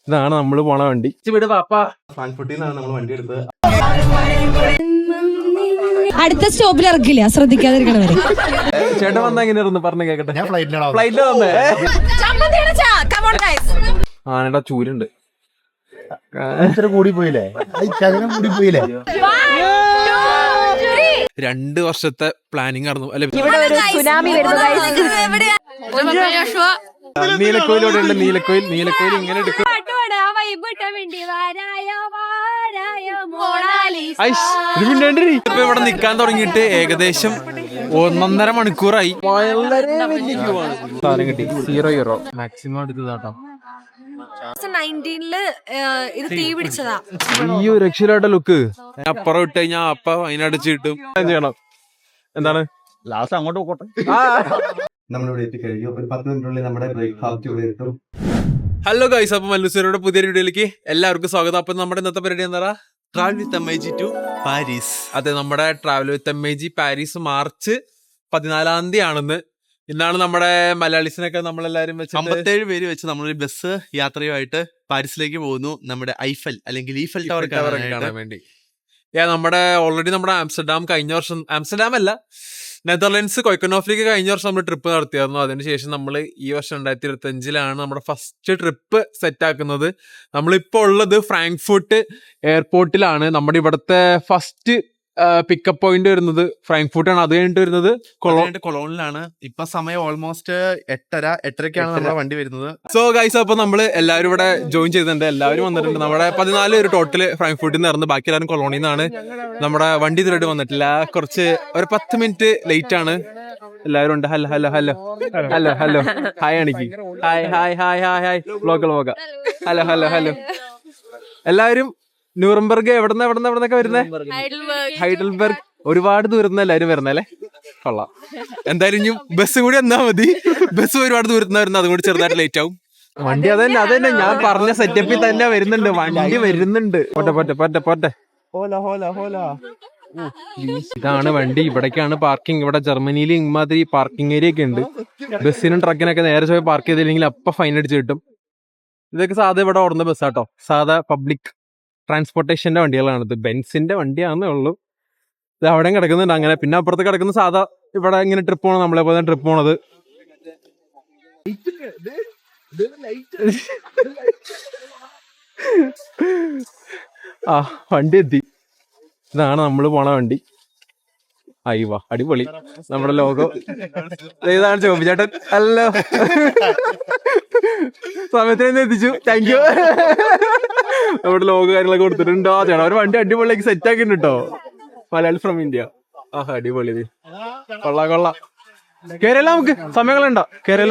ഇതാണ് നമ്മള് പോണ വണ്ടി. വിട് പാപ്പാ. ഫ്രാങ്ക്ഫർട്ടിൽ നിന്നാണ് നമ്മൾ വണ്ടി എടുത്തത്. അടുത്ത സ്റ്റോപ്പിൽ ഇറക്കില്ല, ശ്രദ്ധിക്കാതിരിക്കണവരെ. ചേട്ടൻ വന്നാ എങ്ങനെയായിരുന്നു പറഞ്ഞു കേക്കട്ടെ. ഞാൻ ഫ്ലൈറ്റില് വന്നേ. ആനയുടെ ചൂരുണ്ട്. കൂടി പോയില്ലേ, കൂടി പോയില്ലേ. 2 വർഷത്തെ പ്ലാനിങ് ആയിരുന്നു അല്ലെ. നീലക്കോയിലൂടെ ഉണ്ട്. നീലക്കോയിൽ ഇങ്ങനെ എടുക്കും. ഇപ്പൊ ഇവിടെ നിക്കാൻ തുടങ്ങിയിട്ട് ഏകദേശം 1.5 മണിക്കൂറായി. സാധനം കിട്ടി. €0 മാക്സിമം എടുത്തതാട്ടോ. 2019 ഇത് തീ പിടിച്ചതാ. അയ്യോ രക്ഷയിലാട്ട ലുക്ക്. അപ്പുറം ഇട്ട് കഴിഞ്ഞാ അപ്പ അതിനടിച്ച് കിട്ടും. ചെയ്യണം. എന്താണ് ലാസ്റ്റ് അങ്ങോട്ട് പോട്ടെ. നമ്മളിവിടെ എത്തിക്കഴിഞ്ഞു. 10 മിനിറ്റിനുള്ളിൽ നമ്മുടെ ബ്രേക്ക്ഫാസ്റ്റ് ഇവിടെ എത്തും. ഹലോ ഗൈസ്, അപ്പൊ മല്ലൂസേരുടെ പുതിയൊരു വീഡിയോയിലേക്ക് എല്ലാവർക്കും സ്വാഗതം. അപ്പൊ നമ്മുടെ ഇന്നത്തെ പരിപാടി എന്താ? Travel with MIG to Paris. അതെ, നമ്മുടെ travel with MIG Paris March 14 ആണെന്ന്. ഇന്നാണ് നമ്മുടെ മലയാളീസിനൊക്കെ നമ്മളെല്ലാരും 57 പേര് വെച്ച് നമ്മളൊരു ബസ് യാത്രയുമായിട്ട് പാരീസിലേക്ക് പോകുന്നു. നമ്മുടെ ഐഫൽ അല്ലെങ്കിൽ ഈഫൽ ടവർ കാണാൻ വേണ്ടി. നമ്മുടെ ഓൾറെഡി നമ്മുടെ ആംസ്റ്റർഡാം അല്ല, നെതർലൻഡ്സ് കൊയ്ക്കനോഫിലേക്ക് കഴിഞ്ഞ വർഷം നമ്മൾ ട്രിപ്പ് നടത്തിയായിരുന്നു. അതിനുശേഷം നമ്മൾ ഈ വർഷം 2025 നമ്മുടെ ഫസ്റ്റ് ട്രിപ്പ് സെറ്റ് ആക്കുന്നത്. നമ്മളിപ്പോൾ ഉള്ളത് ഫ്രാങ്ക്ഫർട്ട് എയർപോർട്ടിലാണ്. നമ്മുടെ ഇവിടുത്തെ ഫസ്റ്റ് പിക്കപ്പ് പോയിന്റ് വരുന്നത് ഫ്രാങ്ക്ഫർട്ടാണ്. അത് കഴിഞ്ഞിട്ട് വരുന്നത് കൊളോണിലാണ്. ഇപ്പൊ സമയം ഓൾമോസ്റ്റ് 8:30 നമ്മുടെ വണ്ടി വരുന്നത്. സോ ഗൈസ്, അപ്പൊ നമ്മള് എല്ലാവരും ഇവിടെ ജോയിൻ ചെയ്തിട്ടുണ്ട്. എല്ലാവരും വന്നിട്ടുണ്ട്. നമ്മുടെ 14 പേര് ടോട്ടല് ഫ്രാങ്ക്ഫർട്ടിൽ നിന്ന് ഇറന്ന്, ബാക്കി എല്ലാവരും കൊളോണിയിൽ നിന്നാണ്. നമ്മുടെ വണ്ടി ഇതുവരെ വന്നിട്ടില്ല. ഒരു 10 മിനിറ്റ് ലേറ്റ് ആണ്. എല്ലാവരും ഉണ്ട്. Hello hello hello hello hello hi അണിക്ക്. Hi hi hi hi hi vlog. Hello hello hello. എല്ലാവരും ന്യൂറംബർഗ് എവിടെന്നൊക്കെ വരുന്നേ? ഹൈഡൽബർഗ്. ഒരുപാട് ദൂരത്തുനിന്ന് എല്ലാവരും വരുന്നല്ലേ. കൊള്ളാം. എന്തായാലും ഇനി ബസ് കൂടി എന്നാ മതി. ബസ് ഒരുപാട് ദൂരത്തുനിന്ന് വരുന്നത്, അതും കൂടി ചെറുതായിട്ട് ലേറ്റ് ആവും. വണ്ടി അതന്നെ ഞാൻ പറഞ്ഞ സെറ്റപ്പിൽ തന്നെ വരുന്നുണ്ട്. വണ്ടി വരുന്നുണ്ട്. പോട്ടെ. ഇതാണ് വണ്ടി. ഇവിടേക്കാണ് പാർക്കിംഗ്. ഇവിടെ ജർമ്മനിയിൽ ഇമാതിരി പാർക്കിംഗ് ഏരിയ ഒക്കെ ഉണ്ട്. ബസ്സിനും ട്രക്കിനൊക്കെ നേരെ പോയി പാർക്ക് ചെയ്തില്ലെങ്കിൽ അപ്പൊ ഫൈൻ അടിച്ച് കിട്ടും. ഇതൊക്കെ സാധാ ഇവിടെ ഓടുന്ന ബസ്സാട്ടോ. സാധാ പബ്ലിക് ട്രാൻസ്പോർട്ടേഷന്റെ വണ്ടികളാണ്. ഇത് ബെൻസിന്റെ വണ്ടിയാണെന്നേ ഉള്ളൂ. ഇത് അവിടെയും കിടക്കുന്നുണ്ട് അങ്ങനെ. പിന്നെ അപ്പുറത്ത് കിടക്കുന്ന സാധാ ഇവിടെ ഇങ്ങനെ ട്രിപ്പ് പോകണം, നമ്മളെ പോലെ ട്രിപ്പ് പോണത്. ആ വണ്ടി എത്തി. ഇതാണ് നമ്മള് പോണ വണ്ടി. അയ്യവാ അടിപൊളി. നമ്മുടെ ലോഗോ ഇതാണ്. ചോപ്പിച്ചേട്ടൻ അല്ലോ, സമയത്തിന് എത്തിച്ചു. Thank you. നമ്മുടെ ലോഗോ കാര്യങ്ങളൊക്കെ കൊടുത്തിട്ടുണ്ടോ ചേട്ടാ. ഒരു വണ്ടി അടിപൊളിയാക്കി സെറ്റ് ആക്കിയിട്ടുണ്ട് കേട്ടോ. Malayali from India. ആഹ് അടിപൊളി. കൊള്ളാം. കേരള നമുക്ക് സമയങ്ങളുണ്ടോ? കേരള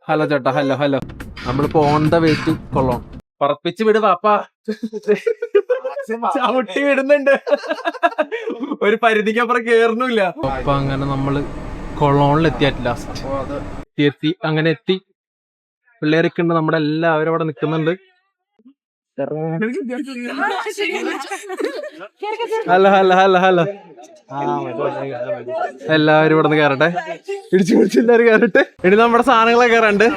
ഹലോ ചേട്ടാ. ഹലോ. നമ്മളിപ്പോ ഓൺ ദ വേ ടു കൊള്ളോൺ. പറപ്പിച്ച് വിട് പാപ്പാ. ചവിട്ടി വിടുന്നുണ്ട്. ഒരു പരിധിക്കപ്പുറം കേറുന്നില്ല. അപ്പൊ അങ്ങനെ നമ്മള് കൊളോണിൽ എത്തിയാറ്റ് ലാസ്റ്റ് എത്തി. പിള്ളേരൊക്കെ ഉണ്ട്. നമ്മുടെ എല്ലാവരും അവിടെ നിക്കുന്നുണ്ട്. ഹലോ. എല്ലാവരും ഇവിടെ നിന്ന് കയറട്ടെ. ഇടിച്ചു എല്ലാവരും കയറട്ടെ. ഇനി നമ്മുടെ സാധനങ്ങളൊക്കെ കയറണ്ട്.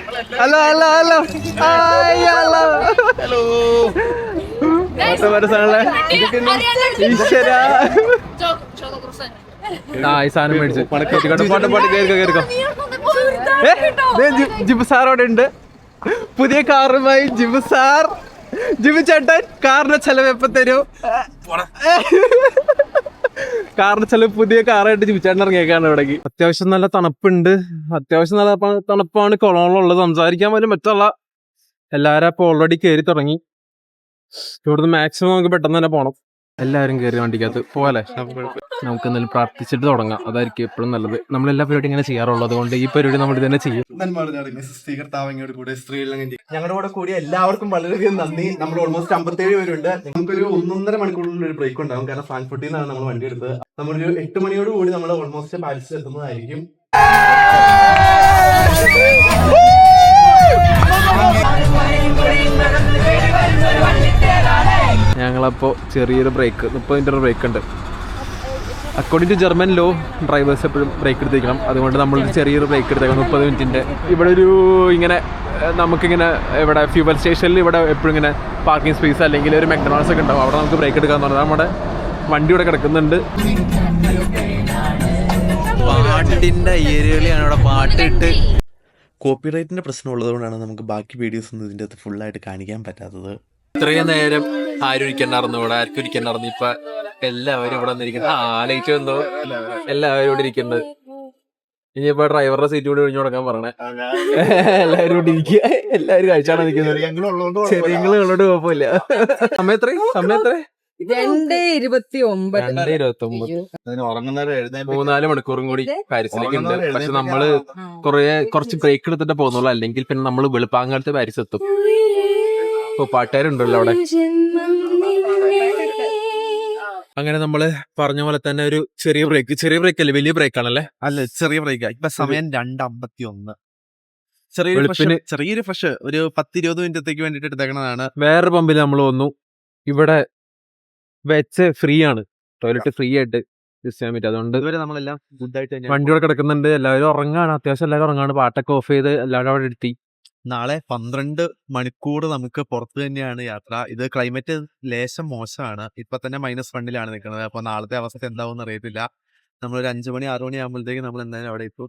ഹലോ ഈശ്വര. ഈ സാധനം മേടിച്ചു. കേറിക്കോ. ജിബു സാർ അവിടെ ഉണ്ട്. പുതിയ കാറുമായി ജിബു ചേട്ടൻ. കാറിന്റെ ചെലവ് എപ്പ തരും? കാറിന്റെ ചെലവ് പുതിയ കാറായിട്ട് ജിബു ചേട്ടൻ ഇറങ്ങിയേക്കാണ് ഇവിടേക്ക്. അത്യാവശ്യം നല്ല തണുപ്പുണ്ട്. അത്യാവശ്യം നല്ല തണുപ്പാണ് കൊളോണിലുള്ളത്. സംസാരിക്കാൻ പോലും പറ്റുള്ള. എല്ലാവരും അപ്പൊ ഓൾറെഡി കയറി തുടങ്ങി. ഇവിടുന്ന് മാക്സിമം നമുക്ക് പെട്ടെന്ന് തന്നെ പോണം. എല്ലാവരും കയറി വണ്ടിക്കകത്ത് പോലെ. നമുക്ക് എന്തായാലും പ്രാർത്ഥിച്ചിട്ട് തുടങ്ങാം. അതായിരിക്കും എപ്പോഴും നല്ലത്. നമ്മളെല്ലാ പരിപാടി ഇങ്ങനെ ചെയ്യാറുള്ളത്. അതുകൊണ്ട് ഈ പരിപാടി നമ്മൾ തന്നെ ചെയ്യും. ഞങ്ങളുടെ കൂടെ കൂടി എല്ലാവർക്കും വളരെയധികം നന്ദി. നമ്മൾ ഓൾമോസ്റ്റ് 57 പേരുണ്ട്. നമുക്കൊരു 1.5 മണിക്കൂറിനുള്ള ഒരു ബ്രേക്ക് ഉണ്ടാവും. കാരണം ഫ്രാങ്ക്ഫർട്ടിൽ നിന്നാണ് നമ്മൾ വണ്ടി എടുത്തത്. നമ്മളൊരു 8 മണിയോട് കൂടി നമ്മൾ ഓൾമോസ്റ്റ് പാരീസിൽ എത്തുന്നതായിരിക്കും. ഞങ്ങളപ്പോ ചെറിയൊരു ബ്രേക്ക്, 30 മിനിറ്റ് ബ്രേക്ക് ഉണ്ട്. According to German law drivers എപ്പോഴും ബ്രേക്ക് എടുത്തിരിക്കണം. അതുകൊണ്ട് നമ്മൾ ചെറിയൊരു ബ്രേക്ക് എടുത്തേക്കാം 30 മിനിറ്റിൻ്റെ. ഇവിടെ ഒരു ഇങ്ങനെ നമുക്കിങ്ങനെ ഇവിടെ ഫ്യൂവൽ സ്റ്റേഷനിൽ ഇവിടെ എപ്പോഴും ഇങ്ങനെ പാർക്കിംഗ് സ്പേസ് അല്ലെങ്കിൽ ഒരു മെക്ഡൊണാൾഡ്സ് ഒക്കെ ഉണ്ടാവും. അവിടെ നമുക്ക് ബ്രേക്ക് എടുക്കാമെന്ന് പറഞ്ഞാൽ നമ്മുടെ വണ്ടി ഇവിടെ കിടക്കുന്നുണ്ട്. പാട്ടിൻ്റെ ഏരിയയിലാണ് ഇവിടെ പാട്ടിട്ട്. കോപ്പിറൈറ്റിന്റെ പ്രശ്നം ഉള്ളതുകൊണ്ടാണ് നമുക്ക് ബാക്കി വീഡിയോസ് ഒന്നും ഇതിൻ്റെ അകത്ത് ഫുള്ളായിട്ട് കാണിക്കാൻ പറ്റാത്തത്. ഇത്രയും നേരം ആരും ഇരിക്കണ്ടായിരുന്നു ഇവിടെ, ആർക്കും ഇരിക്കണ്ടായിരുന്നു. ഇപ്പൊ എല്ലാവരും ഇവിടെ വന്നിരിക്കുന്നത്. ലൈറ്റ് വന്നോ, എല്ലാവരും ഇവിടെ ഇരിക്കുന്നത്. ഇനിയിപ്പോ ഡ്രൈവറുടെ സീറ്റ് കൂടി ഒഴിഞ്ഞു കൊടുക്കാൻ പറഞ്ഞേ. എല്ലാവരും ഇവിടെ ഇരിക്കുക, എല്ലാവരും കഴിച്ചാണ് നിൽക്കുന്നത്. ചെറിയങ്ങള് ഉള്ളോട്ട് കുഴപ്പമില്ല. സമയം എത്ര? 2:29. 3-4 മണിക്കൂറും കൂടി പാരീസിലേക്ക് ഉണ്ട്. പക്ഷെ നമ്മള് കുറച്ച് ബ്രേക്ക് എടുത്തിട്ട് പോകുന്നുള്ളൂ. അല്ലെങ്കിൽ പിന്നെ നമ്മള് വെളുപ്പാങ്കാലത്ത് പാരീസ് എത്തും. ഇപ്പൊ പാട്ടുകാരുണ്ടല്ലോ അവിടെ. അങ്ങനെ നമ്മള് പറഞ്ഞ പോലെ തന്നെ ഒരു ചെറിയ ബ്രേക്ക് അല്ലേ, വലിയ ബ്രേക്ക് ആണല്ലേ? അല്ല, ചെറിയ ബ്രേക്കാ. ഇപ്പൊ സമയം 2:51. ചെറിയൊരു ഫ്രഷ് ഒരു 10-20 മിനിറ്റത്തേക്ക് വേണ്ടിട്ട് എടുത്തേക്കണതാണ്. വേറൊരു പമ്പിൽ നമ്മൾ വന്നു. ഇവിടെ വെച്ച് ഫ്രീ ആണ്, ടോയ്ലറ്റ് ഫ്രീ ആയിട്ട് യൂസ് ചെയ്യാൻ പറ്റും. അതുകൊണ്ട് ഇതുവരെ നമ്മളെല്ലാം ഗുഡായിട്ട് വണ്ടിയോടെ കിടക്കുന്നുണ്ട്. എല്ലാവരും ഉറങ്ങാണ്, അത്യാവശ്യം എല്ലാവരും ഉറങ്ങാണ്. പാട്ടൊക്കെ ഓഫ് ചെയ്ത് എല്ലാവരും അവിടെ എത്തി. നാളെ 12 മണിക്കൂർ നമുക്ക് പുറത്ത് തന്നെയാണ് യാത്ര. ഇത് ക്ലൈമറ്റ് ലേശം മോശമാണ്. ഇപ്പൊ തന്നെ -1 നിൽക്കുന്നത്. അപ്പൊ നാളത്തെ അവസ്ഥ എന്താവും അറിയത്തില്ല. നമ്മളൊരു 5 മണി 6 മണി ആകുമ്പോഴത്തേക്ക് നമ്മൾ എന്തായാലും അവിടെ എത്തും.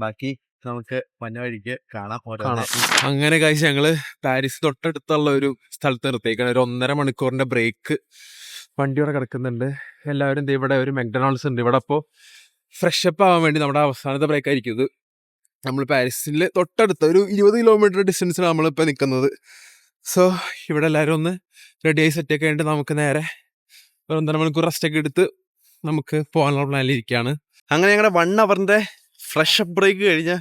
ബാക്കി നമുക്ക് വന്ന വഴിക്ക് കാണാം. അങ്ങനെ കാഴ്ച ഞങ്ങള് പാരീസ് തൊട്ടടുത്തുള്ള ഒരു സ്ഥലത്ത് നിർത്തിയേക്കാണ്. ഒരു 1.5 മണിക്കൂറിന്റെ ബ്രേക്ക് വണ്ടിയോടെ കിടക്കുന്നുണ്ട്. എല്ലാവരും ഇവിടെ ഒരു മെക്ഡൊണാൾഡ്സ് ഉണ്ട്. ഇവിടെ അപ്പോൾ ഫ്രഷപ്പ് ആവാൻ വേണ്ടി നമ്മുടെ അവസാനത്തെ ബ്രേക്ക് ആയിരിക്കും ഇത്. നമ്മൾ പാരീസിൽ തൊട്ടടുത്ത ഒരു 20 കിലോമീറ്റർ ഡിസ്റ്റൻസിലാണ് നമ്മളിപ്പോൾ നിൽക്കുന്നത്. സോ ഇവിടെ എല്ലാവരും ഒന്ന് റെഡിയായി സെറ്റൊക്കെ ആയിട്ട് നമുക്ക് നേരെ ഒരു 1.5 മണിക്കൂർ റെസ്റ്റൊക്കെ എടുത്ത് നമുക്ക് പോകാനുള്ള പ്ലാനിലിരിക്കുകയാണ്. അങ്ങനെ ഞങ്ങളുടെ 1 അവറിന്റെ ഫ്രഷപ്പ് ബ്രേക്ക് കഴിഞ്ഞ്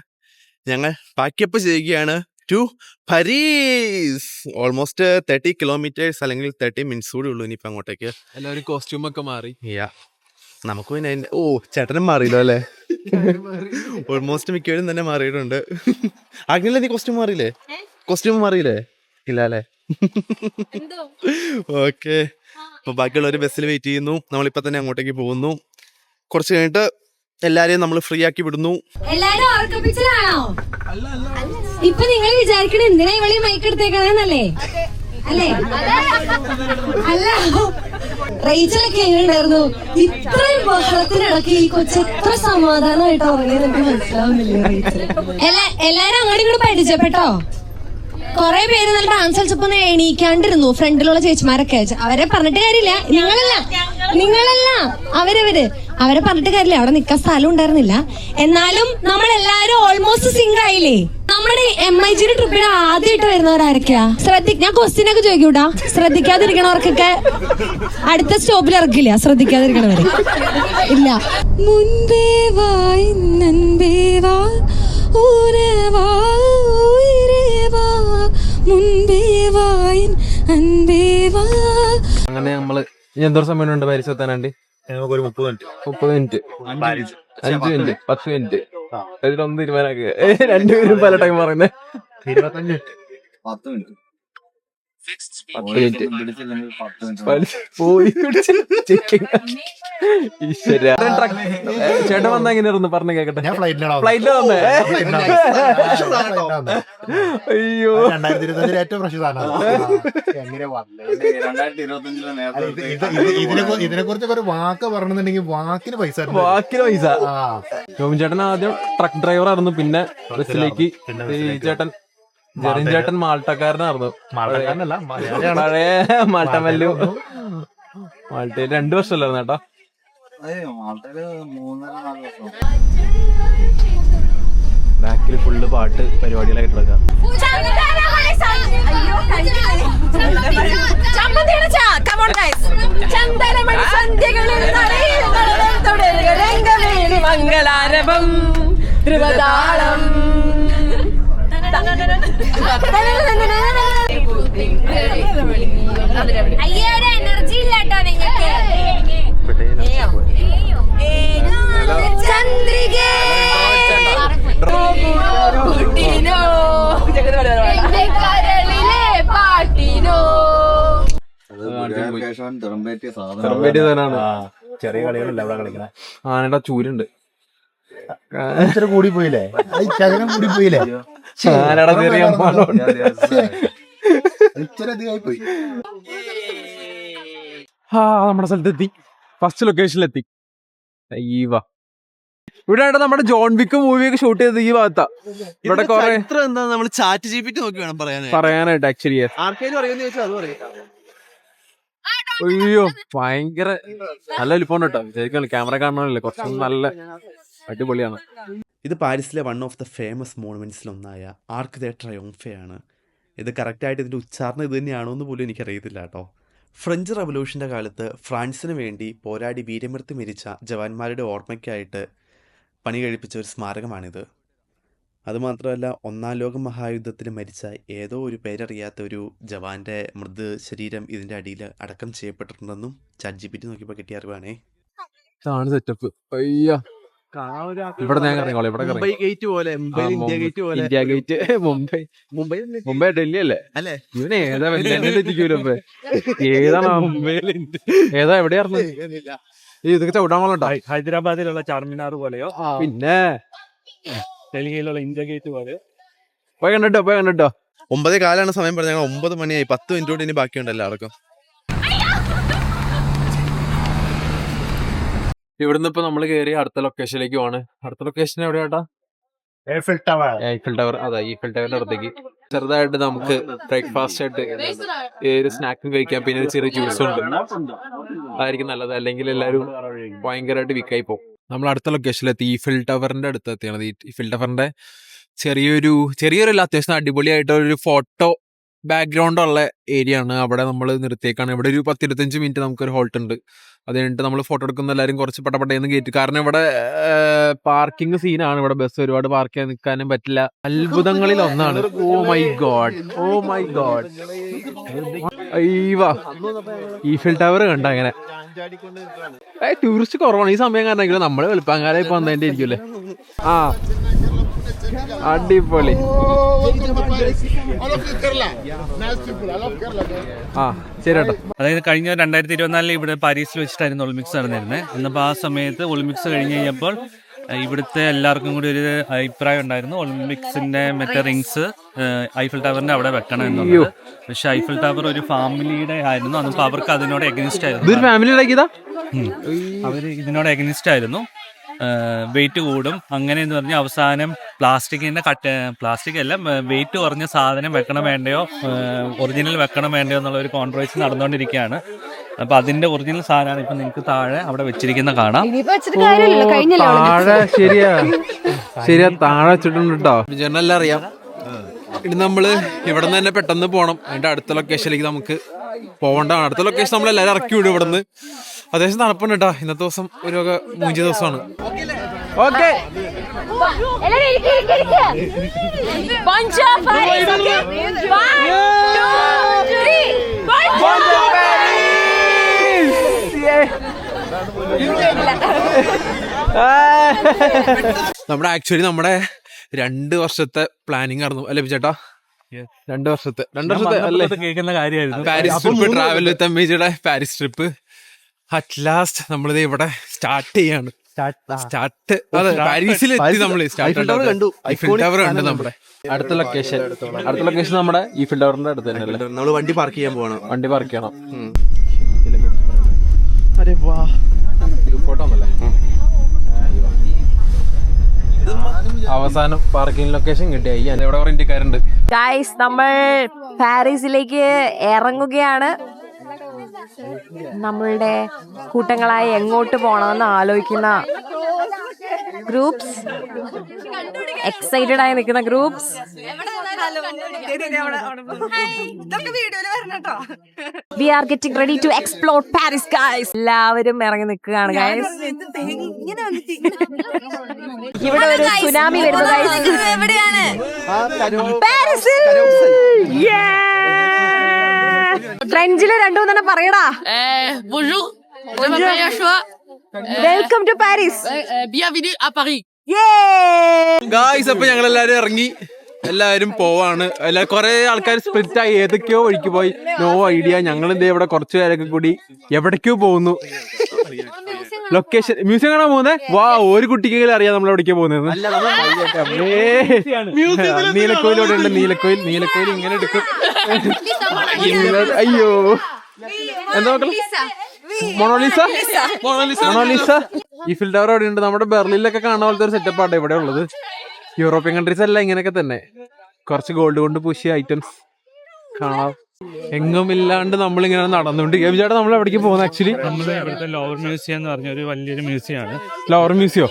ഞങ്ങൾ പാക്കപ്പ് ചെയ്യുകയാണ് ടു പാരീസ്. ഓൾമോസ്റ്റ് 30 കിലോമീറ്റേഴ്സ് അല്ലെങ്കിൽ 30 മിനിറ്റ്സ് കൂടി ഉള്ളൂ ഇനിയിപ്പോൾ അങ്ങോട്ടേക്ക്. എല്ലാവരും കോസ്റ്റ്യൂമൊക്കെ മാറി. നമുക്ക് പിന്നെ ചേട്ടനും മാറിയല്ലോ അല്ലേ? ഓൾമോസ്റ്റ് മിക്കവരും തന്നെ മാറിയിട്ടുണ്ട്. അങ്ങനെയല്ല, നീ കോസ്റ്റ്യൂം മാറിയില്ലേ? ഇല്ല അല്ലേ? ഓക്കെ. അപ്പൊ ബാക്കിയുള്ളവർ ബസ്സിൽ വെയിറ്റ് ചെയ്യുന്നു. നമ്മളിപ്പോ തന്നെ അങ്ങോട്ടേക്ക് പോകുന്നു. കുറച്ച് കഴിഞ്ഞിട്ട് എല്ലാരെയും നമ്മൾ ഫ്രീ ആക്കി വിടുന്നു. എല്ലാരും ഉറക്കപ്പിച്ചിലാണോ? ഇപ്പൊ നിങ്ങൾ വിചാരിക്കണ എന്തിനാ ഇവളി മൈക്ക് എടുത്തേക്കണെന്നല്ലേ? അല്ലേ? അല്ല, റേച്ചലൊക്കെ എങ്ങനെയുണ്ടായിരുന്നു? ഇത്രയും ബഹളത്തിനിടയ്ക്ക് ഈ കൊച്ചു എത്ര സമാധാനമായിട്ട് ഉറങ്ങിയത് എനിക്ക് മനസ്സിലാവുന്നില്ല. എല്ലാരും അങ്ങോട്ടും ഇങ്ങോട്ട് പഠിച്ചപ്പെട്ടോ. കൊറേ പേര് നല്ല ഡാൻസ് കളിച്ചപ്പോ എണീക്കാണ്ടിരുന്നു ഫ്രണ്ടിലുള്ള ചേച്ചിമാരൊക്കെ. അവരെ പറഞ്ഞിട്ട് കാര്യമില്ല. നിങ്ങളല്ല അവരെ പറഞ്ഞിട്ട് കാര്യമില്ല. അവിടെ നിക്കാൻ സ്ഥലം ഉണ്ടായിരുന്നില്ല. എന്നാലും നമ്മളെല്ലാരും ഓൾമോസ്റ്റ് സിങ്ക് ആയില്ലേ? നമ്മുടെ MIG ട്രിപ്പിന് ആദ്യമായിട്ട് വരുന്നവരാരൊക്കെയാ? ഞാൻ ക്വസ്റ്റ്യൻ ഒക്കെ ചോദിക്കൂട്ടാ. ശ്രദ്ധിക്കാതിരിക്കണവർക്കൊക്കെ അടുത്ത സ്റ്റോപ്പിൽ ഇറക്കില്ല. ശ്രദ്ധിക്കാതിരിക്കണവര് ഇല്ല. മുൻപേ വാ നൻപേ വാ ഊരവാ ഉയരവാ മുൻപേ വാ അൻപേ വാ. അങ്ങനെ നമ്മള് ഇനി എന്തോ സമയം ഉണ്ട് പാരീസ് എത്താനാണ്ട്? നമുക്കൊരു 30 മിനിറ്റ് 5 മിനിറ്റ് 10 മിനിറ്റ് ഇതിലൊന്നും തീരുമാനാക്കുക. രണ്ടുപേരും പല ടൈം പറയുന്നേ. 25 മിനിറ്റ് 10 മിനിറ്റ് പോയി ചേട്ടൻ വന്നാ എങ്ങനെയായിരുന്നു പറഞ്ഞു കേക്കട്ടെ. ഞാൻ ഫ്ലൈറ്റിലാണ് വന്നേ. അയ്യോ, 2020 ഏറ്റവും ഫ്രഷ് ഇതിനെ കുറിച്ചൊക്കെ ഒരു വാക്ക് പറഞ്ഞിട്ടുണ്ടെങ്കിൽ വാക്കിന് പൈസ. ജോബിൻ ചേട്ടൻ ആദ്യം ട്രക്ക് ഡ്രൈവർ ആയിരുന്നു. പിന്നെ ബസ്സിലേക്ക് ചേട്ടൻ മാൾട്ടക്കാരനായിരുന്നു. പഴയ മാൾട്ടമല്ലു മാൾട്ടയിൽ 2 വർഷമല്ലായിരുന്നു ചേട്ടാ. ബാക്കിൽ ഫുള്ള് പാട്ട് പരിപാടികളായിട്ട് കിടക്കാം. മംഗളാരവം ധ്രുവതാളം അയ്യോടെ എനർജി ഇല്ലാട്ടോ നിങ്ങൾക്ക്. ചന്ദ്രികേ കരളിലെ പാട്ടിനോ. ചെറിയ കളികളല്ല ഇവിടെ കളിക്കണേ. ആനയുടെ ചൂരുണ്ട്. ഇച്ചിരി കൂടി പോയില്ലേ, ശകലം കൂടി പോയില്ലേ, ആനയുടെ ചെറിയ ഇച്ചിരി അധികമായി പോയി. നമ്മുടെ സ്ഥലത്തെത്തി, ഫസ്റ്റ് ലൊക്കേഷനിലെത്തി. അയ്യവാ, ഇവിടെ നമ്മുടെ ജോൺ വിക്ക് മൂവിയൊക്കെ ഷൂട്ട് ചെയ്തത് ഈ ഭാഗത്താ. ഇവിടെ കൊറേ എന്താ നമ്മൾ ചാറ്റ് GPT നോക്കി വേണം പറയാനായിട്ട് ആക്ച്വലി. ആർക്കെങ്കിലും അറിയുമെന്ന് ചോദിച്ചാൽ അത് പറയും. അയ്യോ ഭയങ്കര നല്ല എലിഫോണ്ട് കേട്ടോ. വിചാരിക്കണം ക്യാമറ കാണാനല്ലേ, കുറച്ച് നല്ല അടിപൊളിയാണ്. ഇത് പാരീസിലെ വൺ ഓഫ് ദ ഫേമസ് മോണുമെന്റ്സിലൊന്നായ ആർക്ക് ദെ ട്രയോംഫെ ആണ്. ഇത് കറക്റ്റായിട്ട് ഇതിൻ്റെ ഉച്ചാരണം ഇത് തന്നെയാണോ എന്ന് പോലും എനിക്കറിയത്തില്ല കേട്ടോ. ഫ്രഞ്ച് റവല്യൂഷൻ്റെ കാലത്ത് ഫ്രാൻസിന് വേണ്ടി പോരാടി വീരമൃത്യു മരിച്ച ജവാന്മാരുടെ ഓർമ്മയ്ക്കായിട്ട് പണി കഴിപ്പിച്ച ഒരു സ്മാരകമാണിത്. അതുമാത്രമല്ല, ഒന്നാം ലോക മഹായുദ്ധത്തിൽ മരിച്ച ഏതോ ഒരു പേരറിയാത്ത ഒരു ജവാന്റെ മൃത ശരീരം ഇതിൻ്റെ അടിയിൽ അടക്കം ചെയ്യപ്പെട്ടിട്ടുണ്ടെന്നും ചാറ്റ് GPT നോക്കിയപ്പോൾ കിട്ടിയ അറിവാണേ. ഇതാണ് സെറ്റപ്പ്. അയ്യ, ഇവിടെ ഞാൻ ഇറങ്ങോളൂ. ഇവിടെ മുംബൈ ഗേറ്റ് പോലെ, ഇന്ത്യ ഗേറ്റ് പോലെ. ഇന്ത്യ ഗേറ്റ് മുംബൈ ഡൽഹി അല്ലേ അല്ലേ? ഇവനെ ഏതാ എത്തിക്കൂലോ ഏതാണ് ഏതാ എവിടെയായിരുന്നു ഇതൊക്കെ ചവിടാമല്ലോ. ഹൈദരാബാദിലുള്ള ചാർമിനാർ പോലെയോ പിന്നെ ഡൽഹിയിലുള്ള ഇന്ത്യ ഗേറ്റ് പോലെ. പോയി കണ്ടിട്ടോ 9:15 സമയം പറഞ്ഞ 9 മണിയായി. 10 മിനിറ്റ് കൂടി ഇനി ബാക്കിയുണ്ട് എല്ലാവർക്കും. ഇവിടുന്ന് ഇപ്പൊ നമ്മള് കയറി അടുത്ത ലൊക്കേഷനിലേക്ക് പോവാണ്. അടുത്ത ലൊക്കേഷൻ എവിടെയാട്ടാ? Eiffel Tower. Eiffel Tower. അതെ, ഈഫിൽ ടവറിന്റെ അടുത്തേക്ക് ചെറുതായിട്ട് നമുക്ക് ബ്രേക്ക്ഫാസ്റ്റ് ആയിട്ട് ഒരു സ്നാക്കും കഴിക്കാം, പിന്നെ ഒരു ചെറിയ ജ്യൂസും ഉണ്ട്. അതായിരിക്കും നല്ലത്, അല്ലെങ്കിൽ എല്ലാവരും ഭയങ്കരമായിട്ട് വീക്കായി പോകും. നമ്മൾ അടുത്ത ലൊക്കേഷനിലെത്തി. ഈഫിൽ ടവറിന്റെ അടുത്ത് എത്തിയാണ്. ഈഫിൽ ടവറിന്റെ ചെറിയൊരു അത്യാവശ്യം അടിപൊളിയായിട്ട് ഒരു ഫോട്ടോ ബാക്ക്ഗ്രൗണ്ട് ഉള്ള ഏരിയ ആണ്. അവിടെ നമ്മൾ നിർത്തിയേക്കാണ്. ഇവിടെ ഒരു 10-25 മിനിറ്റ് നമുക്കൊരു ഹോൾട്ട് ഉണ്ട്. അത് കഴിഞ്ഞിട്ട് നമ്മൾ ഫോട്ടോ എടുക്കുന്ന എല്ലാവരും കുറച്ച് പട്ടപ്പട്ടയെന്ന് കയറ്റി. കാരണം ഇവിടെ പാർക്കിംഗ് സീനാണ്. ഇവിടെ ബസ് ഒരുപാട് പാർക്ക് ചെയ്യാൻ നിൽക്കാനും പറ്റില്ല. അത്ഭുതങ്ങളിൽ ഒന്നാണ്. Oh my God. അയ്യവാ, ഈഫിൽ ടവർ കണ്ട അങ്ങനെ. ടൂറിസ്റ്റ് കുറവാണ് ഈ സമയം. കാരണം നമ്മള് വെളുപ്പാങ്കാലം ഇപ്പൊ വന്നതിന്റെ ഇരിക്കൂലേ. ആ അടിപൊളി. ആ ശരി കേട്ടോ. അതായത് കഴിഞ്ഞ 2024 ഇവിടെ പാരീസിൽ വെച്ചിട്ടായിരുന്നു ഒളിമ്പിക്സ് നടന്നിരുന്നത്. എന്നിപ്പോൾ ആ സമയത്ത് ഒളിമ്പിക്സ് കഴിഞ്ഞ് കഴിഞ്ഞപ്പോൾ ഇവിടുത്തെ എല്ലാവർക്കും കൂടി ഒരു അഭിപ്രായം ഉണ്ടായിരുന്നു, ഒളിമ്പിക്സിന്റെ മറ്റേ റിങ്സ് ഐഫിൽ ടവറിന്റെ അവിടെ വെക്കണം എന്നുള്ളത്. പക്ഷെ ഐഫിൽ ടവർ ഒരു ഫാമിലിയുടെ ആയിരുന്നു. അതിപ്പോ അവർക്ക് അതിനോട് എഗനിസ്റ്റ് ആയിരുന്നു. അവര് ഇതിനോട് എഗനിസ്റ്റ് ആയിരുന്നു. വെയിറ്റ് കൂടും അങ്ങനെ എന്ന് പറഞ്ഞ് അവസാനം പ്ലാസ്റ്റിക് അല്ല വെയിറ്റ് കുറഞ്ഞ സാധനം വെക്കണം വേണ്ടയോ, ഒറിജിനൽ വെക്കണം വേണ്ടയോ എന്നുള്ള ഒരു കോൺട്രവേഴ്സി നടന്നുകൊണ്ടിരിക്കുകയാണ്. അപ്പൊ അതിന്റെ ഒറിജിനൽ സാധനമാണ് ഇപ്പൊ നിങ്ങൾക്ക് താഴെ അവിടെ വെച്ചിരിക്കുന്ന കാണാം. താഴെ ശരിയാ താഴെ വെച്ചിട്ടുണ്ട് കേട്ടോ. ജനറെല്ലാം അറിയാം. ഇനി നമ്മള് ഇവിടെ നിന്ന് തന്നെ പെട്ടെന്ന് പോകണം. അതിന്റെ അടുത്ത ലൊക്കേഷനിലേക്ക് നമുക്ക് പോകേണ്ടതാണ്. അടുത്ത ലൊക്കേഷൻ നമ്മൾ എല്ലാവരും ഇറക്കി വിടും. ഇവിടുന്ന് അത്യാവശ്യം തണുപ്പുണ്ട് കേട്ടോ. ഇന്നത്തെ ദിവസം ഒരു മൂഞ്ച് ദിവസമാണ്. ഓക്കെ, നമ്മുടെ 2 വർഷത്തെ പ്ലാനിങ് ആയിരുന്നു അല്ലേ ചേട്ടാ? 2 വർഷത്തെ അല്ലേ കേൾക്കുന്ന കാര്യമായിരുന്നു. പാരീസ് ട്രിപ്പ്, ട്രാവൽ വിത്ത് അമ്മേജിയുടെ പാരീസ് ട്രിപ്പ് അറ്റ് ലാസ്റ്റ് നമ്മളിത് ഇവിടെ സ്റ്റാർട്ട് ചെയ്യാണ്. പാരീസിൽ എത്തി. നമ്മള് ഈഫിൽ ടവർ കണ്ടു. നമ്മുടെ അടുത്ത ലൊക്കേഷൻ നമ്മുടെ ഈഫിൽ ടവറിന്റെ അടുത്ത് തന്നെ. നമ്മൾ വണ്ടി പാർക്ക് ചെയ്യാൻ പോകണം. വണ്ടി പാർക്ക് ചെയ്യണം. അവസാനം പാർക്കിംഗ് ലൊക്കേഷൻ കിട്ടിയായി. ഇവിടെ കുറെ ഇന്ത്യക്കാരുണ്ട്. ഗൈസ്, നമ്മൾ പാരീസിലേക്ക് ഇറങ്ങുകയാണ്. നമ്മളുടെ കൂട്ടങ്ങളായി എങ്ങോട്ട് പോണമെന്ന് ആലോചിക്കുന്ന ഗ്രൂപ്പ്സ്, എക്സൈറ്റഡ് ആയി നിൽക്കുന്ന groups. We are getting ready to explore Paris, guys. എല്ലാവരും ഇറങ്ങി നിൽക്കുകയാണ് ഗൈസ്. ഇവിടെ ഒരു സുനാമി വരുന്നു ഗൈസ്. എവിടെയാണ്? പാരീസിൽ. ഫ്രഞ്ചില് 2-3 പറയടാ. Bonjour, je m'appelle Yashua. Welcome to Paris. Bienvenue à Paris. Guys, അപ്പൊ ഞങ്ങൾ എല്ലാരും ഇറങ്ങി. എല്ലാവരും പോവാണ്. കുറെ ആൾക്കാർ സ്പ്ലിറ്റ് ആയി ഏതൊക്കെയോ വഴിക്ക് പോയി. No idea. ഞങ്ങൾ എന്തേ ഇവിടെ കുറച്ചു പേരൊക്കെ കൂടി എവിടേക്കോ പോകുന്നു. ലൊക്കേഷൻ മ്യൂസിയം കാണാൻ പോകുന്നേ. വാ, ഒരു കുട്ടിക്കെങ്കിലും അറിയാം നമ്മൾ എവിടേക്കാ പോകുന്നത്. നീലക്കോയിലൂടെ ഉണ്ട്. നീലക്കോയിൽ ഇങ്ങനെ എടുക്കും. അയ്യോ, എന്താ മക്കളെ? മൊണോലിസ. ഈഫിൽ ടവർ അവിടെ ഉണ്ട്. നമ്മുടെ ബെർലിനിലൊക്കെ കാണാൻ പോലത്തെ ഒരു സെറ്റപ്പ് ആണ് ഇവിടെ ഉള്ളത്. യൂറോപ്യൻ കൺട്രീസ് എല്ലാം ഇങ്ങനെയൊക്കെ തന്നെ. കുറച്ച് ഗോൾഡ് കൊണ്ട് പൂശിയ ഐറ്റംസ് കാണാം. എങ്ങും ഇല്ലാണ്ട് നമ്മളിങ്ങനെ നടന്നുകൊണ്ട്. ചേട്ടാ, നമ്മൾ എവിടേക്ക് പോകുന്നത്? ആക്ച്വലി നമ്മുടെ ഇവിടുത്തെ ലോവർ മ്യൂസിയം എന്ന് പറഞ്ഞ ഒരു വലിയൊരു മ്യൂസിയമാണ്. ലോവർ മ്യൂസിയോ?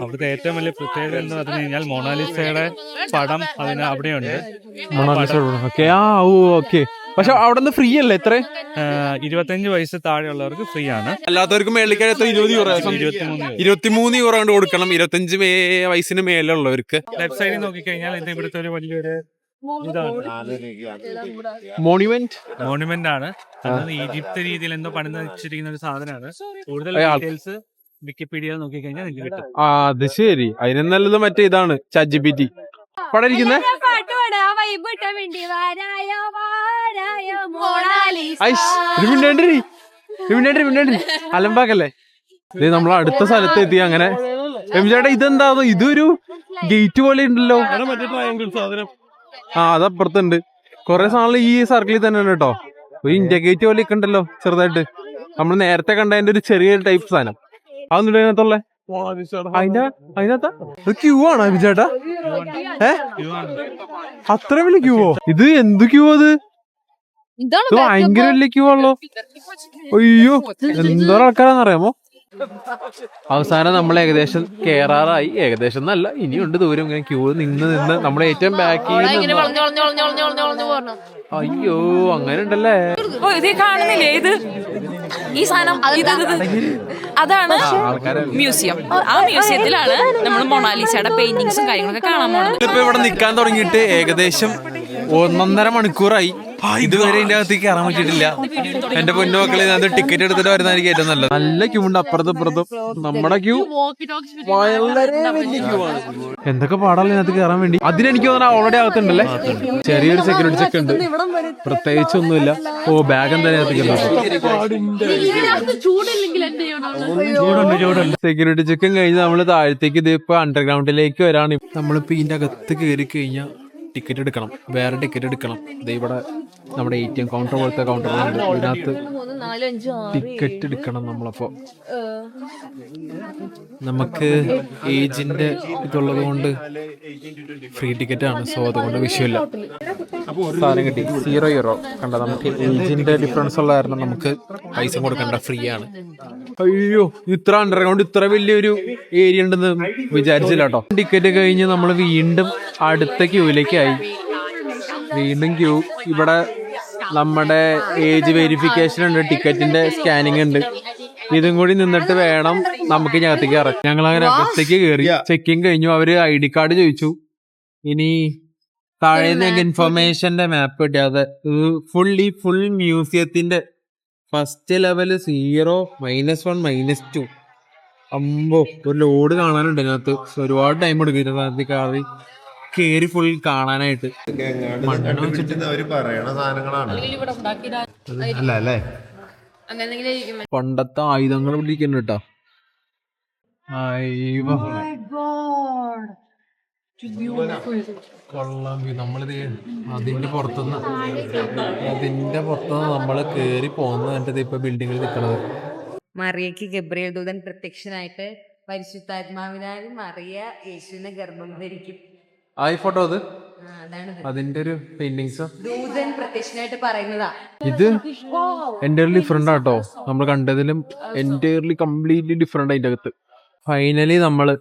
അവിടുത്തെ ഏറ്റവും വലിയ പ്രത്യേകത എന്ന് പറഞ്ഞു കഴിഞ്ഞാൽ മൊണാലിസയുടെ പടം അതിന് അവിടെയുണ്ട്. ഓക്കെ. ഓക്കെ. പക്ഷെ അവിടെ നിന്ന് ഫ്രീ അല്ലേ? എത്ര? 25 വയസ്സ് താഴെയുള്ളവർക്ക് ഫ്രീ ആണ്. അല്ലാത്തവർക്ക് മേളിലേക്ക് 23 യൂറോ കൊണ്ട് കൊടുക്കണം. 25 വയസ്സിന് മേലുള്ളവർക്ക്. ലെഫ്റ്റ് സൈഡിൽ നോക്കിക്കഴിഞ്ഞാൽ ഇത് ഇവിടുത്തെ ഒരു വലിയൊരു മോണുമെന്റ് ആണ്. അത് ഈജിപ്ത് രീതിയിൽ എന്തോ പണിത് വെച്ചിരിക്കുന്ന ഒരു സാധനമാണ്. കൂടുതൽ ഡീറ്റെയിൽസ് വിക്കിപീഡിയയിൽ നോക്കിക്കഴിഞ്ഞാൽ നിങ്ങൾക്ക് കിട്ടും. അത് ശരി. അതിന് നല്ലത് മറ്റേ ഇതാണ്, ChatGPT. പടം ഇരിക്കുന്നേ. അലമ്പാക്കല്ലേ. ഇത് നമ്മൾ അടുത്ത സ്ഥലത്ത് എത്തി. അങ്ങനെ ചേട്ടാ, ഇതെന്താ? ഇതൊരു ഗേറ്റ് പോലെ ഉണ്ടല്ലോ. അതപ്പുറത്തുണ്ട്. കൊറേ സാധനങ്ങൾ ഈ സർക്കിളിൽ തന്നെയാണ് കേട്ടോ. ഒരു ഇന്ത്യ ഗേറ്റ് പോലെ ഒക്കെ ഉണ്ടല്ലോ ചെറുതായിട്ട്. നമ്മൾ നേരത്തെ കണ്ടതിന്റെ ഒരു ചെറിയ ടൈപ്പ് സാധനം. അതൊന്നും അതിനകത്തുള്ള അതിനകത്താ ക്യൂ ആണോ ചേട്ടാ? അത്ര വലിയ ക്യൂവോ? ഇത് എന്ത് ക്യൂ? അത് ഭയങ്കര വലിയ ക്യൂ ആണല്ലോ. അയ്യോ, എന്തോരം ആൾക്കാരാന്നറിയാമോ? അവസാനം നമ്മൾ ഏകദേശം കേറാറായി. ഏകദേശം എന്നല്ല, ഇനിയുണ്ട് ദൂരം. ഇങ്ങനെ ക്യൂ നിന്ന് നമ്മളെ ഏറ്റവും ബാക്കി. അയ്യോ, അങ്ങനെ ഉണ്ടല്ലേ. ഇത് കാണുന്നില്ലേ? ഇത് ഈ സാധനം അതാണ് മ്യൂസിയം. ആ മ്യൂസിയത്തിലാണ് നമ്മൾ മൊണാലിസയുടെ പെയിന്റിങ്സും കാര്യങ്ങളൊക്കെ കാണാൻ പോകുന്നത്. ഇപ്പൊ ഇവിടെ നിക്കാൻ തുടങ്ങിയിട്ട് ഏകദേശം 1.5 മണിക്കൂറായി. ഇതുവരെ ഇതിന്റെ അകത്തേക്ക് കയറാൻ പറ്റിയിട്ടില്ല. എന്റെ പൊന്നു മക്കളെ, ഞാൻ ടിക്കറ്റ് എടുത്തിട്ട് വരുന്നതായിരിക്കും ഏറ്റവും നല്ലത്. നല്ല ക്യൂ ഉണ്ട് അപ്പുറത്തും ഇപ്പുറത്തും. നമ്മുടെ ക്യൂ വളരെ വലിയ ക്യൂ ആണ്. എന്തൊക്കെ പാടാണ് ഇതിനകത്ത് കയറാൻ വേണ്ടി. അതിനെനിക്ക് തോന്നുന്നു ഓൾറെഡി അകത്തുണ്ടല്ലേ. ചെറിയൊരു സെക്യൂരിറ്റി ചെക്ക് ഉണ്ട്, പ്രത്യേകിച്ചൊന്നുമില്ല. ബാഗ് എന്തായാലും സെക്യൂരിറ്റി ചെക്കും കഴിഞ്ഞ് നമ്മള് താഴത്തേക്ക് ഇതിപ്പോ അണ്ടർഗ്രൗണ്ടിലേക്ക് വരാണ്. നമ്മളിപ്പോ ഇതിന്റെ അകത്ത് കയറി കഴിഞ്ഞാൽ ടിക്കറ്റ് എടുക്കണം. വേറെ ടിക്കറ്റ് എടുക്കണം. ഇവിടെ നമ്മുടെ ATM കൗണ്ടർ പോലത്തെ കൗണ്ടറുണ്ട്. ഇതിനകത്ത് ടിക്കറ്റ് എടുക്കണം നമ്മളപ്പോ. നമുക്ക് ഏജിന്റെ ഇതുള്ളത് കൊണ്ട് ഫ്രീ ടിക്കറ്റ് ആണ്. സോ അതുകൊണ്ട് വിഷയമില്ല. സാധനം കിട്ടി. 0 യൂറോ. കണ്ട, നമുക്ക് ഏജിന്റെ ഡിഫറൻസ് ഉള്ള കാരണം നമുക്ക് പൈസ കൊടുക്കണ്ട, ഫ്രീ ആണ്. അയ്യോ, ഇത്ര അണ്ടർഗ്രൗണ്ട് ഇത്ര വലിയൊരു ഏരിയ ഉണ്ടെന്ന് വിചാരിച്ചില്ല കേട്ടോ. ടിക്കറ്റ് കഴിഞ്ഞ് നമ്മൾ വീണ്ടും അടുത്ത ക്യൂവിലേക്ക് ആയി. വീണ്ടും ക്യൂ. ഇവിടെ നമ്മുടെ ഏജ് വെരിഫിക്കേഷൻ ഉണ്ട്, ടിക്കറ്റിന്റെ സ്കാനിങ് ഉണ്ട്. ഇതും കൂടി നിന്നിട്ട് വേണം നമുക്ക് ഞകത്തേക്ക് കയറാൻ. ഞങ്ങൾ അങ്ങനെ അകത്തേക്ക് കയറി. ചെക്കിങ് കഴിഞ്ഞു. അവര് ID കാർഡ് ചോദിച്ചു. ഇനി താഴെ ഇൻഫർമേഷന്റെ മാപ്പ് കിട്ടിയത് ഫുൾ മ്യൂസിയത്തിന്റെ ഫസ്റ്റ് ലെവല് 0, -1, -2. അമ്പോ, ഒരു ലോഡ് കാണാനുണ്ട് ഇതിനകത്ത്. ഒരുപാട് ടൈം എടുക്കും കേറി ഫുൾ കാണാനായിട്ട്. അവര് പറയണ സാധനങ്ങളാണ് അല്ല അല്ലേ? പണ്ടത്തെ ആയുധങ്ങൾ പിടിക്കുന്നു കേട്ടോ. കൊള്ളാം. നമ്മളിത് അതിന്റെ പുറത്തുനിന്ന് നമ്മള് കേറി പോകുന്നത് ഇപ്പൊ ബിൽഡിങ്ങിൽ നിൽക്കണത്. മറിയയ്ക്ക് ഗബ്രിയേൽ ദൂതൻ പ്രത്യക്ഷനായിട്ട് പരിശുദ്ധാത്മാവിനാൽ മറിയ യേശുവിനെ ഗർഭം ധരിക്കും. ഈ ഫോട്ടോ അത് അതിന്റെ ഒരു പെയിന്റിങ്സ് ദൂതൻ പ്രത്യക്ഷനായിട്ട് പറയുന്നതാ. ഇത് എൻ്റയർലി ഡിഫറെന്റ് ആട്ടോ. നമ്മൾ കണ്ടതിലും എൻ്റയർലി കംപ്ലീറ്റ്ലി ഡിഫറെന്റ് അതിന്റെ അകത്ത്. ഫൈനലി നമ്മള്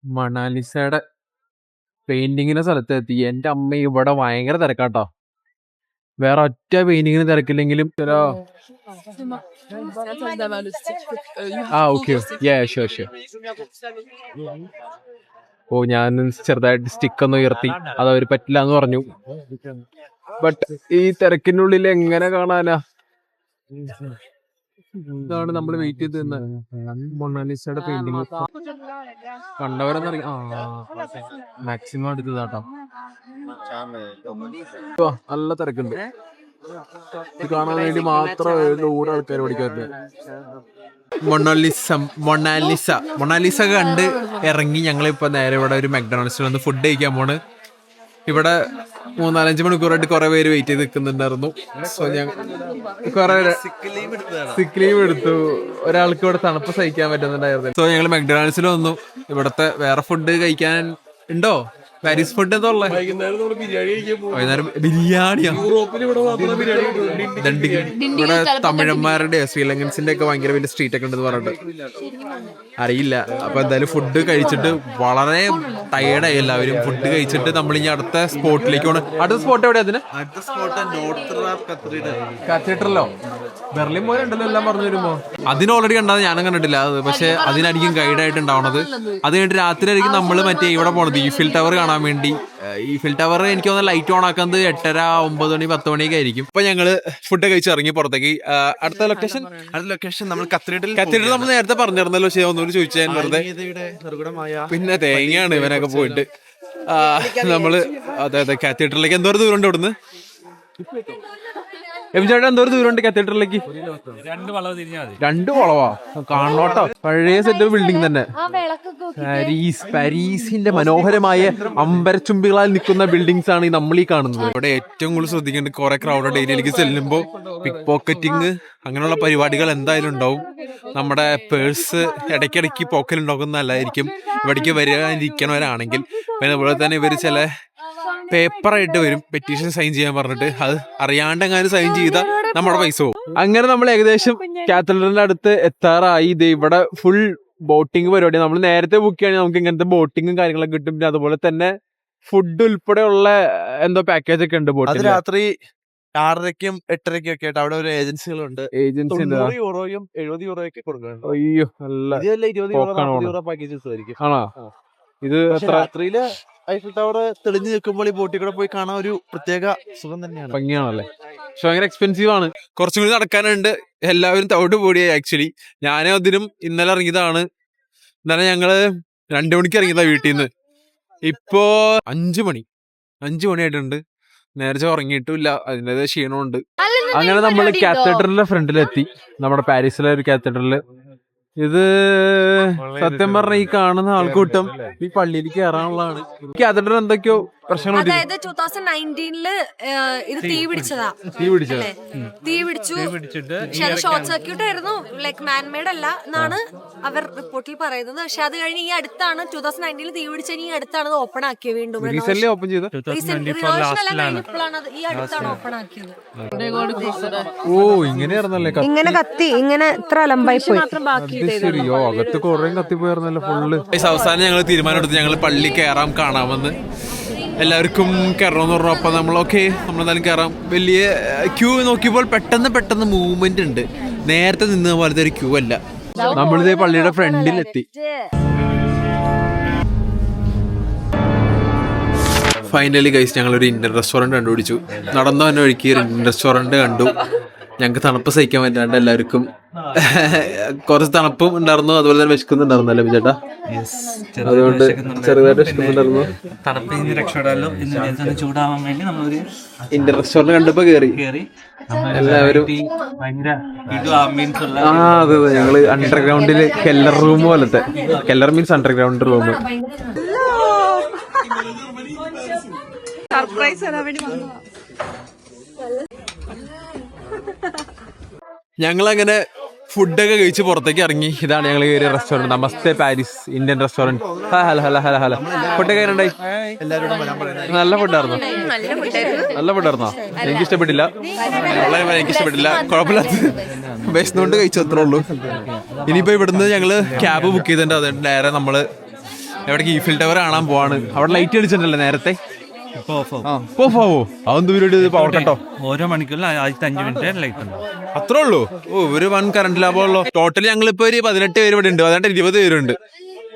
മൊണാലിസയുടെ പെയിന്റിങ്ങിന്റെ സ്ഥലത്തെത്തി. എന്റെ അമ്മ, ഇവിടെ ഭയങ്കര തിരക്കാട്ടോ. വേറെ ഒറ്റ പെയിന്റിങ്ങിന് തിരക്കില്ലെങ്കിലും ഓക്കെ. ഷുവർ. ഞാൻ ചെറുതായിട്ട് സ്റ്റിക്ക് ഒന്ന് ഉയർത്തി. അത് അവര് പറ്റില്ല എന്ന് പറഞ്ഞു. ബട്ട് ഈ തിരക്കിനുള്ളിൽ എങ്ങനെ കാണാനാ? ഇതാണ് നമ്മൾ വെയിറ്റ് ചെയ്ത് നിന്ന് മൊണാലിസയുടെ പെയിന്റിങ്. കണ്ടവരെന്നറിയാം. മാക്സിമം എടുത്തതാട്ടോ. നല്ല തിരക്കുണ്ട്. ഇത് കാണാൻ വേണ്ടി മാത്രമേ നൂറ് ആൾക്കാർ പഠിക്കാറുണ്ട്. മൊണാലിസ കണ്ട് ഇറങ്ങി ഞങ്ങളിപ്പോ നേരെ ഇവിടെ ഒരു മെക്ഡൊണാൾഡ്സിൽ വന്ന് ഫുഡ് കഴിക്കാൻ പോണ്. ഇവിടെ 3-4-5 മണിക്കൂറായിട്ട് കുറെ പേര് വെയിറ്റ് ചെയ്ത് നിൽക്കുന്നുണ്ടായിരുന്നു. സോ ഞാൻ കുറെ സിക്ക് ലീവ് എടുത്തു. ഒരാൾക്ക് ഇവിടെ തണുപ്പ് സഹിക്കാൻ പറ്റുന്നുണ്ടായിരുന്നു. സോ ഞങ്ങൾ മെക്ഡൊണാൾഡ്സിൽ വന്നു. ഇവിടത്തെ വേറെ ഫുഡ് കഴിക്കാൻ ഉണ്ടോ? പാരീസ് ഫുഡ് എന്താ ഉള്ളത്? വൈകുന്നേരം ബിരിയാണിയാ. ഇവിടെ തമിഴന്മാരുടെ ശ്രീലങ്കൻസിന്റെ ഒക്കെ ഭയങ്കര വലിയ സ്ട്രീറ്റ് ഒക്കെ ഉണ്ടെന്ന് പറഞ്ഞിട്ട് അറിയില്ല. അപ്പൊ എന്തായാലും ഫുഡ് കഴിച്ചിട്ട് വളരെ ടയേർഡായി എല്ലാവരും. ഫുഡ് കഴിച്ചിട്ട് നമ്മൾ ഇനി അടുത്ത സ്പോട്ടിലേക്ക് പോകണം. അടുത്ത സ്പോട്ട് എവിടെയാ? അതിന് കത്തീഡ്രലോ? ബെർലിൻ പോലെ ഉണ്ടല്ലോ എല്ലാം പറഞ്ഞു വരുമ്പോ. അതിന് ഓൾറെഡി കണ്ടത് ഞാനും കണ്ടിട്ടില്ല. പക്ഷെ അതിനായിരിക്കും ഗൈഡായിട്ട് ഉണ്ടാവണത്. അത് കഴിഞ്ഞിട്ട് രാത്രി ആയിരിക്കും നമ്മൾ മറ്റേ ഇവിടെ പോണത് ഈഫിൽ ടവർ കാണാൻ വേണ്ടി. ഈഫിൽ ടവർ എനിക്ക് തോന്നുന്നു ലൈറ്റ് ഓൺ ആക്കുന്നത് 8:30, 9 മണി, 10 മണിയൊക്കെ ആയിരിക്കും. അപ്പൊ ഞങ്ങള് ഫുഡ് കഴിച്ച് ഇറങ്ങി പുറത്തേക്ക്. അടുത്ത ലൊക്കേഷൻ നമ്മൾ കത്തീഡ്രൽ നമ്മൾ നേരത്തെ പറഞ്ഞിരുന്നല്ലോ. പക്ഷേ ഒന്നുകൂടി ചോദിച്ചാൽ വെറുതെ. പിന്നെ തേങ്ങയാണ് ഇവനൊക്കെ പോയിട്ട്. നമ്മള് അതെ കാത്തീഡ്രലിലേക്ക് എന്തോരം ദൂരം ഉണ്ട് ഇവിടുന്ന്? ചേട്ടാ എന്തോരം ദൂരം ഉണ്ട് കാത്തീഡ്രലിലേക്ക്? 2 വളവ് തിരിഞ്ഞാൽ മതി. 2 വളവാ? കാണോട്ടോ. പഴയ സെറ്റ് ബിൽഡിംഗ് തന്നെ. പാരീസിന്റെ മനോഹരമായ അമ്പരച്ചുംബികളാൽ നിൽക്കുന്ന ബിൽഡിങ്സ് ആണ് നമ്മൾ ഈ കാണുന്നത്. ഇവിടെ ഏറ്റവും കൂടുതൽ ശ്രദ്ധിക്കേണ്ടത് കുറെ ക്രൗഡഡ് ഏരിയയിലേക്ക് ചെല്ലുമ്പോൾ പിക് പോക്കറ്റിങ് അങ്ങനെയുള്ള പരിപാടികൾ എന്തായാലും ഉണ്ടാവും. നമ്മുടെ പേഴ്സ് ഇടയ്ക്കിടയ്ക്ക് പോക്കലുണ്ടാക്കുന്നതല്ലായിരിക്കും ഇവിടേക്ക് വരാനിരിക്കണവരാണെങ്കിൽ. പിന്നെ അതുപോലെ തന്നെ ഇവർ ചില പേപ്പറായിട്ട് വരും പെറ്റീഷൻ സൈൻ ചെയ്യാൻ പറഞ്ഞിട്ട്. അത് അറിയാണ്ട് എങ്ങാനും സൈൻ ചെയ്താൽ നമ്മുടെ പൈസ പോകും. അങ്ങനെ നമ്മൾ ഏകദേശം കാത്തഡ്രലിന്റെ അടുത്ത് എത്താറായി. ഇത് ഇവിടെ ഫുൾ ബോട്ടിംഗ് പരിപാടി. നമ്മൾ നേരത്തെ ബുക്ക് ചെയ്യുകയാണെങ്കിൽ നമുക്ക് ഇങ്ങനത്തെ ബോട്ടിങ്ങും കാര്യങ്ങളൊക്കെ കിട്ടും. പിന്നെ അതുപോലെ തന്നെ ഫുഡ് ഉൾപ്പെടെയുള്ള എന്തോ പാക്കേജ് ഒക്കെ ഉണ്ട് ബോട്ടിൽ. രാത്രി 6:30ക്കും 8:30ക്കും ഒക്കെ ആയിട്ട് അവിടെ ഒരു ഏജൻസികളുണ്ട്. ഏജൻസി €90 €70 കൊടുക്കുന്നുണ്ട്. അയ്യോ നല്ല €20 പാക്കേജസ് ആയിരിക്കും. ആണോ? ഇത് രാത്രിയില് ഐഫിൽ ടവർ തെളിഞ്ഞു നിൽക്കുമ്പോൾ ഈ ബോട്ടിൽ കൂടെ പോയി കാണാൻ ഒരു പ്രത്യേക സുഖം തന്നെയാണ്. ഭംഗിയാണല്ലേ? പക്ഷെ ഭയങ്കര എക്സ്പെൻസീവ് ആണ്. കുറച്ചും കൂടി നടക്കാനുണ്ട്. എല്ലാവരും തവിട്ട് പൊടിയായി. ആക്ച്വലി ഞാനും അതിനും ഇന്നലെ ഇറങ്ങിയതാണ്. ഇന്നലെ ഞങ്ങള് 2 മണിക്ക് ഇറങ്ങിയതാ വീട്ടിൽ നിന്ന്. ഇപ്പോ 5 മണിയായിട്ടുണ്ട്. നേരത്തെ ഉറങ്ങിയിട്ടില്ല. അതിൻ്റെതായ ക്ഷീണമുണ്ട്. അങ്ങനെ നമ്മൾ കാത്തഡ്രലിന്റെ ഫ്രണ്ടിലെത്തി. നമ്മുടെ പാരീസിലെ ഒരു കാത്തഡ്രല്. ഇത് സത്യം പറഞ്ഞ ഈ കാണുന്ന ആൾക്കൂട്ടം ഈ പള്ളിയിലേക്ക് കയറാനുള്ളതാണ്. കാത്തഡ്രൽ എന്തൊക്കെയോ പ്രശ്നങ്ങൾ. അതായത് 2019 ഇത് തീ പിടിച്ചു. പക്ഷെ അത് ഷോർട്ട് സർക്യൂട്ട് ആയിരുന്നു. ലൈക്ക് മാൻമെയ്ഡ് അല്ല എന്നാണ് അവർ റിപ്പോർട്ടിൽ പറയുന്നത്. പക്ഷെ അത് കഴിഞ്ഞ് ഈ അടുത്താണ് 2019 തീ പിടിച്ചതിന് ഈ അടുത്താണ് അത് ഓപ്പൺ ആക്കിയത്. വീണ്ടും റീസെന്റ് ഓപ്പൺ ചെയ്ത് ഈ അടുത്താണ് ഓപ്പൺ ആക്കിയത്. ഓ ഇങ്ങനെയായിരുന്നല്ലേ? ഇങ്ങനെ കത്തി ഇങ്ങനെ ഇത്ര അലമ്പായി പോയി. ശരിയോ? അകത്ത് കുറേ കത്തിപ്പോയായിരുന്നല്ലോ ഫുള്ള്. അവസാനം ഞങ്ങൾ തീരുമാനം എടുത്ത് ഞങ്ങൾ പള്ളി കയറാം കാണാമെന്ന്. എല്ലാവർക്കും കയറണമെന്ന് പറഞ്ഞു. അപ്പം നമ്മളെന്തായാലും കയറാം. വലിയ ക്യൂ നോക്കിയപ്പോൾ പെട്ടെന്ന് മൂവ്മെന്റ് ഉണ്ട്. നേരത്തെ നിന്ന പോലത്തെ ഒരു ക്യൂ അല്ല. നമ്മളിത് പള്ളിയുടെ ഫ്രണ്ടിലെത്തി. ഫൈനലി ഗൈസ് ഞങ്ങളൊരു ഇന്ത്യൻ റെസ്റ്റോറൻറ്റ് കണ്ടുപിടിച്ചു. നടന്നു തന്നെ വഴിക്ക് ഒരു ഇന്ത്യൻ റെസ്റ്റോറൻറ്റ് കണ്ടു. ഞങ്ങൾക്ക് തണുപ്പ് സഹിക്കാൻ പറ്റാണ്ട് എല്ലാവർക്കും കുറച്ച് തണുപ്പും ഉണ്ടായിരുന്നു. അതുപോലെ തന്നെ വിശക്കുന്നുണ്ടായിരുന്നല്ലേ ചേട്ടാ? അതുകൊണ്ട് ചെറുതായിട്ട് വിശക്കുന്നുണ്ടായിരുന്നു. ഇന്ത്യൻ റെസ്റ്റോറൻറ്റ് കണ്ടപ്പോ കയറി എല്ലാവരും. അതെ ഞങ്ങള് അണ്ടർഗ്രൗണ്ടില് കെല്ലർ റൂം പോലത്തെ. Keller means underground room. Surprise തരാൻ വേണ്ടി ഞങ്ങളങ്ങനെ ഫുഡൊക്കെ കഴിച്ച് പുറത്തേക്ക് ഇറങ്ങി. ഇതാണ് ഞങ്ങൾ കയറിയ റെസ്റ്റോറൻറ്റ്, നമസ്തേ പാരീസ് ഇന്ത്യൻ റെസ്റ്റോറൻറ്റ്. ഹലോ ഫുഡൊക്കെ എങ്ങനെയുണ്ടായി? നല്ല ഫുഡായിരുന്നോ? നല്ല ഫുഡായിരുന്നോ? എനിക്ക് ഇഷ്ടപ്പെട്ടില്ല. കുഴപ്പമില്ലാത്ത വിശന്നുകൊണ്ട് കഴിച്ചത്രേ ഉള്ളൂ. ഇനിയിപ്പോ ഇവിടുന്ന് ഞങ്ങള് ക്യാബ് ബുക്ക് ചെയ്തിട്ടുണ്ട്. അതുകൊണ്ട് നേരെ നമ്മള് എവിടേക്ക് ഈഫിൽ ടവർ കാണാൻ പോവാണ്. അവിടെ ലൈറ്റ് അടിച്ചിട്ടുണ്ടല്ലോ നേരത്തെ. പവർ കട്ടോ? ഓരോ മണിക്കൂറിൽ 5 മിനിറ്റ് ലൈറ്റ് ഉണ്ട്. അത്രേ ഉള്ളൂ? ഓ ഒരു വൺ കറണ്ട് ലാഭമുള്ളൂ. ടോട്ടൽ ഞങ്ങളിപ്പോ ഒരു 18 പേര് ഇവിടെ ഉണ്ട്. 20 പേരുണ്ട്.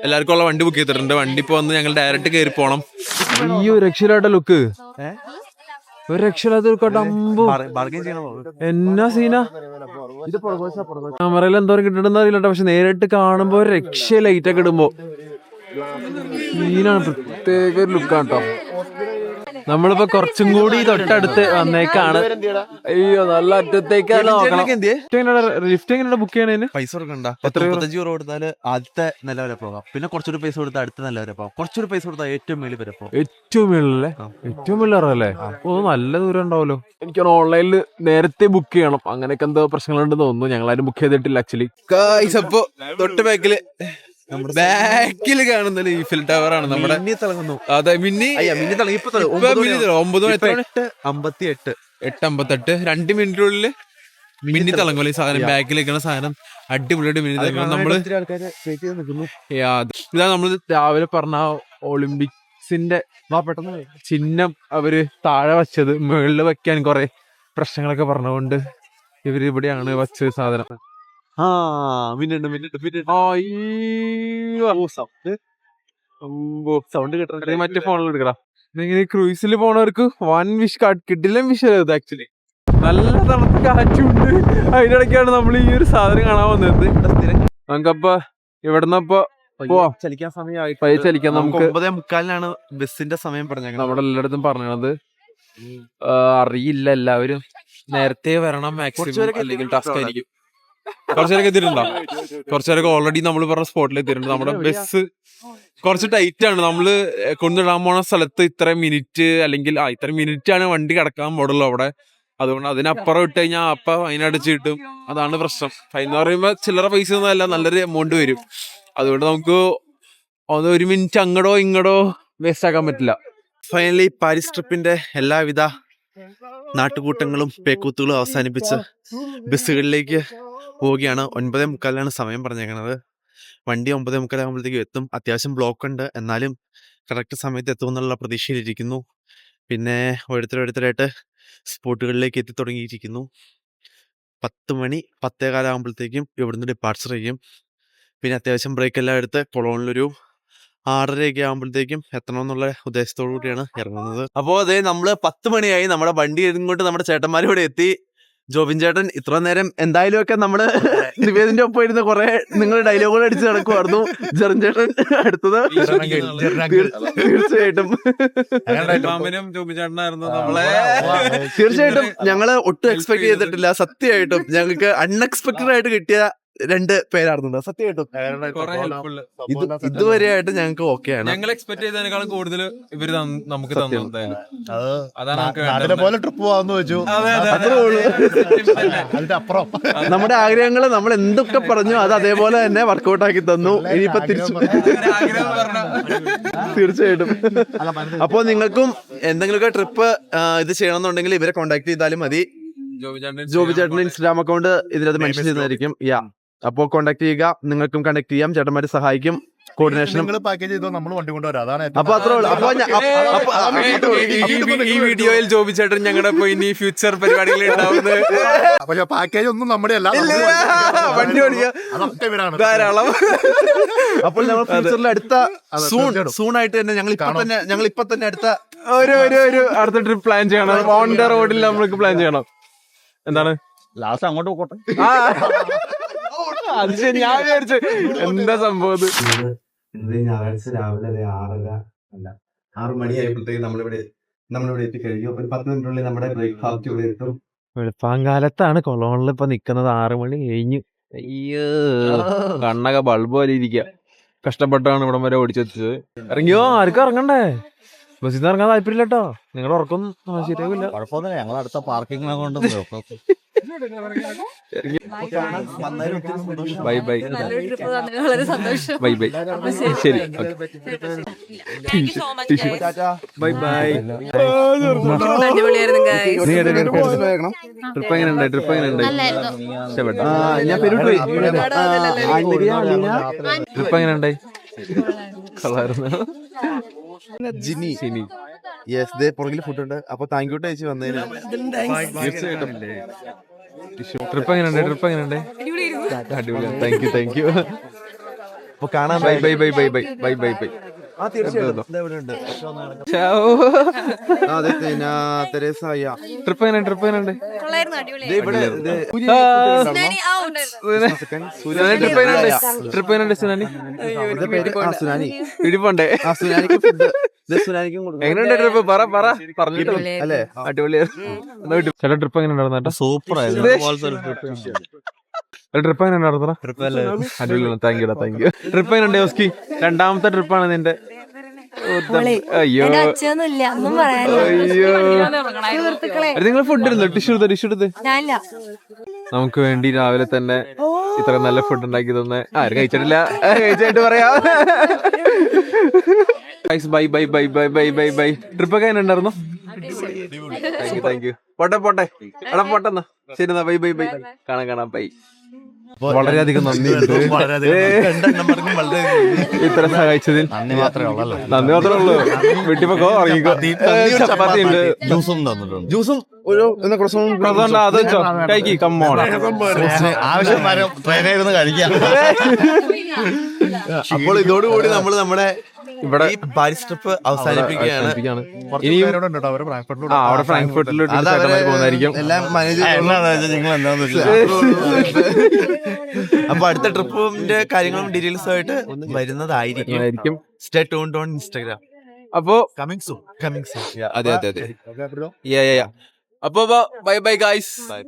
എല്ലാവർക്കും ഉള്ള വണ്ടി ബുക്ക് ചെയ്തിട്ടുണ്ട്. വണ്ടി ഇപ്പൊ വന്ന് ഞങ്ങൾ ഡയറക്റ്റ് കയറി പോണം. ഈ ഒരു രക്ഷയിലാട്ട ലുക്ക്, ഒരു രക്ഷയില്ലാത്ത എന്നാ സീന. ക്യാമറയിൽ എന്തോരം കിട്ടണമെന്ന് അറിയില്ല. പക്ഷെ നേരിട്ട് കാണുമ്പോ ഒരു രക്ഷ ലൈറ്റ് ഒക്കെ ഇടുമ്പോ സീനാണ്. പ്രത്യേക ഒരു ലുക്കാണ് കേട്ടോ. നമ്മളിപ്പോ കുറച്ചും കൂടി തൊട്ടടുത്ത് വന്നേക്കാണ്. അയ്യോ നല്ല അറ്റത്തേക്ക് ലിഫ്റ്റ് എങ്ങനെയാണ് ബുക്ക് ചെയ്യണേന്? പൈസ കൊടുക്കണ്ട. 35 രൂപ കൊടുത്താല് ആദ്യത്തെ നില വരെ പോകാം. പിന്നെ കുറച്ചുകൂടി പൈസ കൊടുത്താൽ അടുത്ത നില വരെ പോകാം. കുറച്ചുകൂടി പൈസ കൊടുത്താൽ ഏറ്റവും മേളിൽ വരെ പോകാം. ഏറ്റവും മുകളിലല്ലേ? ഏറ്റവും മുകളിലല്ലേ? ഓ നല്ല ദൂരം ഉണ്ടാവല്ലോ. എനിക്കാണ് ഓൺലൈനിൽ നേരത്തെ ബുക്ക് ചെയ്യണം. അങ്ങനെയൊക്കെ എന്തോ പ്രശ്നങ്ങളുണ്ടെന്ന് തോന്നുന്നു. ഞങ്ങളാരും ബുക്ക് ചെയ്തിട്ടില്ല ആക്ച്വലി. അപ്പൊ തൊട്ട് ബാക്കില് കാണുന്ന ഈഫിൽ ടവർ ആണ് നമ്മുടെ. തിളങ്ങുന്നു. അതെ മിന്നി 9:58 8:58 2 മിനിറ്റിനുള്ളിൽ മിന്നി തിളങ്ങുമല്ലോ ഈ സാധനം. ബാക്കിൽ നിൽക്കുന്ന സാധനം അടിപൊളിയായിട്ട് മിന്നി തിളങ്ങും. നമ്മള് ഇതാ നമ്മള് രാവിലെ പറഞ്ഞ ഒളിമ്പിക്സിന്റെ ചിഹ്നം അവര് താഴെ വച്ചത് മുകളിൽ വെക്കാൻ കുറെ പ്രശ്നങ്ങളൊക്കെ പറഞ്ഞുകൊണ്ട് ഇവര് ഇവിടെയാണ് വച്ചത് സാധനം. സൗണ്ട് കിട്ടണ മറ്റേ ഫോണിൽ എടുക്കടാ. ഇങ്ങനെ ക്രൂസിൽ പോണവർക്ക് വൺ വിഷ് കിട്ടില്ല വിഷ് ആക്ച്വലി. നല്ല തണുത്ത കാറ്റുണ്ട്. അതിനിടയ്ക്കാണ് നമ്മൾ ഈ ഒരു സാധനം കാണാൻ വന്നത്. നമുക്കപ്പൊ ഇവിടുന്നപ്പോ ചലിക്കാൻ സമയമായി. ചലിക്കാം. നമുക്ക് 9:45 ബസ്സിന്റെ സമയം പറഞ്ഞേക്കണം. നമ്മുടെ എല്ലായിടത്തും പറഞ്ഞത് അറിയില്ല. എല്ലാവരും നേരത്തെ വരണം മാക്സിമം, അല്ലെങ്കിൽ ടാസ്ക് ആയിരിക്കും. കുറച്ചേരൊക്കെ എത്തിയിട്ടുണ്ടോ? കുറച്ചേരൊക്കെ ഓൾറെഡി നമ്മൾ പറഞ്ഞ സ്പോട്ടിൽ എത്തിയിട്ടുണ്ട്. നമ്മുടെ ബസ് കുറച്ച് ടൈറ്റ് ആണ്. നമ്മള് കൊണ്ടുവിടാൻ പോണ സ്ഥലത്ത് ഇത്ര മിനിറ്റ് അല്ലെങ്കിൽ ഇത്ര മിനിറ്റ് ആണ് വണ്ടി കിടക്കാൻ പാടുള്ളൂ അവിടെ. അതുകൊണ്ട് അതിനപ്പുറം ഇട്ട് കഴിഞ്ഞാൽ അപ്പൊ ഫൈൻ അടിച്ച് കിട്ടും. അതാണ് പ്രശ്നം. ഫൈൻ എന്ന് പറയുമ്പോ ചില്ലറ പൈസ ഒന്നുമല്ല, നല്ലൊരു എമൗണ്ട് വരും. അതുകൊണ്ട് നമുക്ക് ഒരു മിനിറ്റ് അങ്ങടോ ഇങ്ങടോ വേസ്റ്റ് ആക്കാൻ പറ്റില്ല. ഫൈനലി പാരീസ് ട്രിപ്പിന്റെ എല്ലാവിധ നാട്ടുകൂട്ടങ്ങളും പേക്കൂത്തുകളും അവസാനിപ്പിച്ച് ബസ്സുകളിലേക്ക് പോവുകയാണ്. 9:45 സമയം പറഞ്ഞേക്കണത്. വണ്ടി 9:45 ആകുമ്പോഴത്തേക്കും എത്തും. അത്യാവശ്യം ബ്ലോക്ക് ഉണ്ട്, എന്നാലും കറക്റ്റ് സമയത്ത് എത്തുമെന്നുള്ള പ്രതീക്ഷയിലിരിക്കുന്നു. പിന്നെ ഓരോരുത്തരായിട്ട് സ്പോട്ടുകളിലേക്ക് എത്തി തുടങ്ങിയിരിക്കുന്നു. 10 മണി 10:15 ആകുമ്പോഴത്തേക്കും ഇവിടുന്ന് ഡിപ്പാർച്ചർ ചെയ്യും. പിന്നെ അത്യാവശ്യം ബ്രേക്ക് എല്ലാം എടുത്ത് കൊളോണിലൊരു 6:30 ആകുമ്പോഴത്തേക്കും എത്തണമെന്നുള്ള ഉദ്ദേശത്തോടു കൂടിയാണ് ഇറങ്ങുന്നത്. അപ്പോൾ അതേ നമ്മള് 10 മണിയായി. നമ്മുടെ വണ്ടി കൊണ്ട് നമ്മുടെ ചേട്ടന്മാരിവിടെ എത്തി. ജോബിൻ ചേട്ടൻ ഇത്ര നേരം എന്തായാലും ഒക്കെ നമ്മള് നിവേദിന്റെ ഒപ്പം ഇരുന്ന് കുറെ നിങ്ങൾ ഡയലോഗുകൾ അടിച്ച് നടക്കുമായിരുന്നു. ജെറിൻ ചേട്ടൻ അടുത്തത് തീർച്ചയായിട്ടും ഞങ്ങള് ഒട്ടും എക്സ്പെക്ട് ചെയ്തിട്ടില്ല. സത്യമായിട്ടും ഞങ്ങൾക്ക് അൺഎക്സ്പെക്ടഡ് ആയിട്ട് കിട്ടിയ 2 പേരായിരുന്നു. സത്യമായിട്ടും ഇതുവരെയായിട്ട് ഞങ്ങൾക്ക് ഓക്കെയാണ്. ഞങ്ങൾ എക്സ്പെക്ട് ചെയ്തതിനേക്കാളും കൂടുതൽ ഇവര് നമുക്ക് പോലെ ട്രിപ്പ് പോവാന്ന് വെച്ചു. അതിന്റെ അപ്പുറം നമ്മുടെ ആഗ്രഹങ്ങൾ നമ്മൾ എന്തൊക്കെ പറഞ്ഞു അത് അതേപോലെ തന്നെ വർക്കൗട്ട് ആക്കി തന്നു. ഇനിയിപ്പോ തീർച്ചയായിട്ടും. അപ്പോൾ നിങ്ങൾക്കും എന്തെങ്കിലുമൊക്കെ ട്രിപ്പ് ഇത് ചെയ്യണമെന്നുണ്ടെങ്കിൽ ഇവരെ കോൺടാക്ട് ചെയ്താലും മതി. ജോബി ചേട്ടന്റെ ഇൻസ്റ്റാഗ്രാം അക്കൗണ്ട് ഇതിനകത്ത് മെൻഷൻ ചെയ്യുന്നതായിരിക്കും. അപ്പോൾ കോൺടാക്ട് ചെയ്യുക. നിങ്ങൾക്കും കണക്ട് ചെയ്യാം. ചേട്ടന്മാര് സഹായിക്കും. കോർഡിനേഷനും പാക്കേജ് ചെയ്തോ നമ്മൾ വണ്ടി കൊണ്ടുവരാം. അതാണ് അപ്പൊ അത്രേ ഉള്ളൂ. അപ്പൊ ഈ വീഡിയോയിൽ ജോബി ചേട്ടൻ ഞങ്ങളുടെ ഇനി ഫ്യൂച്ചർ പരിപാടികൾ ഉണ്ടാവുന്നത്. പക്ഷെ പാക്കേജ് ഒന്നും നമ്മുടെ അല്ല, വണ്ടി ഓടിക്കുക ധാരാളം. അപ്പോൾ ഞങ്ങൾ ഫ്യൂച്ചറിൽ അടുത്ത സൂൺ ആയിട്ട് തന്നെ ഞങ്ങൾ ഇപ്പൊ തന്നെ അടുത്ത അടുത്ത ട്രിപ്പ് പ്ലാൻ ചെയ്യണം. ഓൺ ദ റോഡിൽ നമ്മൾക്ക് പ്ലാൻ ചെയ്യണം. എന്താണ് ലാസ്റ്റ് അങ്ങോട്ട് പോട്ടെ. അത് ശരി. ഞാൻ വിചാരിച്ചു എന്താ സംഭവം. ഞായറാഴ്ച രാവിലെ 6 മണിയായപ്പോഴത്തേക്ക് നമ്മളിവിടെ എത്തിക്കഴിഞ്ഞു. അപ്പൊ 10 മിനിറ്റിനുള്ളിൽ നമ്മുടെ ബ്രേക്ക്ഫാസ്റ്റ് ഇവിടെ എത്തും. വെളുപ്പാങ്കാലത്താണ് കൊളോണിൽ ഇപ്പൊ നിക്കുന്നത്. 6 മണി കഴിഞ്ഞു. അയ്യോ കണ്ണൊക്കെ ബൾബ് പോലെ ഇരിക്കുക. കഷ്ടപ്പെട്ടാണ് ഇവിടം വരെ ഓടിച്ചെത്തിച്ചത്. ഇറങ്ങിയോ? ആർക്കും ഇറങ്ങണ്ടേ? ബസ്സിൽ നിന്ന് ഇറങ്ങാൻ താല്പര്യമില്ല കേട്ടോ. നിങ്ങളുടെ ഉറക്കം ശരിയാവില്ല. കുഴപ്പമൊന്നുമില്ല, ഞങ്ങൾ അടുത്ത പാർക്കിംഗ് കൊണ്ട് ബൈ ബൈ നല്ലൊരു ട്രിപ്പ് തന്നതിന് വളരെ സന്തോഷം. Bye bye. ശരി ബൈ ബൈ. അടിപൊളിയായിരുന്നു guys. ട്രിപ്പ് എങ്ങനെയുണ്ട്? ഇഷ്ടപ്പെട്ടോ? ഞാൻ പെരുട്ട് പോയി. ട്രിപ്പ് എങ്ങനെയുണ്ടായി? കൊള്ളായിരുന്നു. ജിനി യെസ് ദേ പുറകിൽ ഫുഡ് ഉണ്ട്. അപ്പൊ താങ്ക് യു ചേച്ചി വന്നതിന്. ട്രിപ്പ് എങ്ങനെയുണ്ട്? അടിപൊളി. Thank you. അപ്പൊ കാണാൻ bye bye bye bye bye bye bye bye. തീർച്ചയായിട്ടും ട്രിപ്പ് എങ്ങനെയുണ്ട്? കൊള്ളായിരുന്നു, അടിപൊളിയായിരുന്നു. ട്രിപ്പ് എങ്ങനെയുണ്ട് സുനാനി? സുനാനി ഇടിപ്പണ്ടേ? സുനാനിക്ക് ഫുഡ് എങ്ങനെയുണ്ട് ട്രിപ്പ്? പറഞ്ഞിട്ട് അല്ലേ? അടിപൊളിയായിരുന്നു. ചേട്ടാ ട്രിപ്പ് എങ്ങനെ ഉണ്ടായിരുന്നു? സൂപ്പർ ആയിരുന്നു. ട്രിപ്പ് എങ്ങനെ ഉണ്ടായിരുന്നു? അടിപൊളിയാണ്. Thank you. ട്രിപ്പ് എങ്ങനെ ഓസ്കി? രണ്ടാമത്തെ ട്രിപ്പാണ് നിന്റെ? അയ്യോ അച്ഛനൊന്നുമില്ല ഒന്നും പറയാനില്ല. അയ്യോ സുഹൃത്തുക്കളെ നിങ്ങൾ ഫുഡ് ഇരുന്നു? ടിഷ്യൂ എടുത്ത് ഞാനില്ല. നമുക്ക് വേണ്ടി രാവിലെ തന്നെ ഇത്ര നല്ല ഫുഡ് ഉണ്ടാക്കി തന്നെ ആരും കഴിച്ചിട്ടില്ല. കഴിച്ചായിട്ട് പറയാം. ബൈ. ട്രിപ്പൊക്കെ എങ്ങനെ ഉണ്ടായിരുന്നു? Thank you. പോട്ടെ എന്നാ. ശരി എന്നാ. ബൈ. കാണാം. ബൈ. വളരെയധികം നന്ദിയുണ്ട് ഇത്ര സഹായിച്ചതിൽ. നന്ദി മാത്രമേ ഉള്ളൂ. വീട്ടിൽ പോക്കോ, ഇറങ്ങിക്കോ. ചപ്പാത്തി ഉണ്ട്, ജ്യൂസും ഒരു അത് വെച്ചോ. കഴിക്കി കമ്മോണ ആവശ്യം വരും ട്രെയിനായിരുന്നു കഴിക്കാം. അപ്പോൾ ഇതോടുകൂടി നമ്മൾ നമ്മുടെ ഇവിടെ പാരീസ് ട്രിപ്പ് അവസാനിപ്പിക്കുകയാണ്. ഇനിയും അവിടെ ഫ്രാങ്ക്ഫർട്ടിലോട്ട് പോകുന്നതായിരിക്കും. എല്ലാം അപ്പൊ അടുത്ത ട്രിപ്പിന്റെ കാര്യങ്ങളും ഡീറ്റെയിൽസും ആയിട്ട് വരുന്നതായിരിക്കും. Stay tuned on Instagram. അപ്പോ കമ്മിങ് സൂൺ. അതെ. അപ്പൊ ബൈ ഗൈസ്. ബൈ.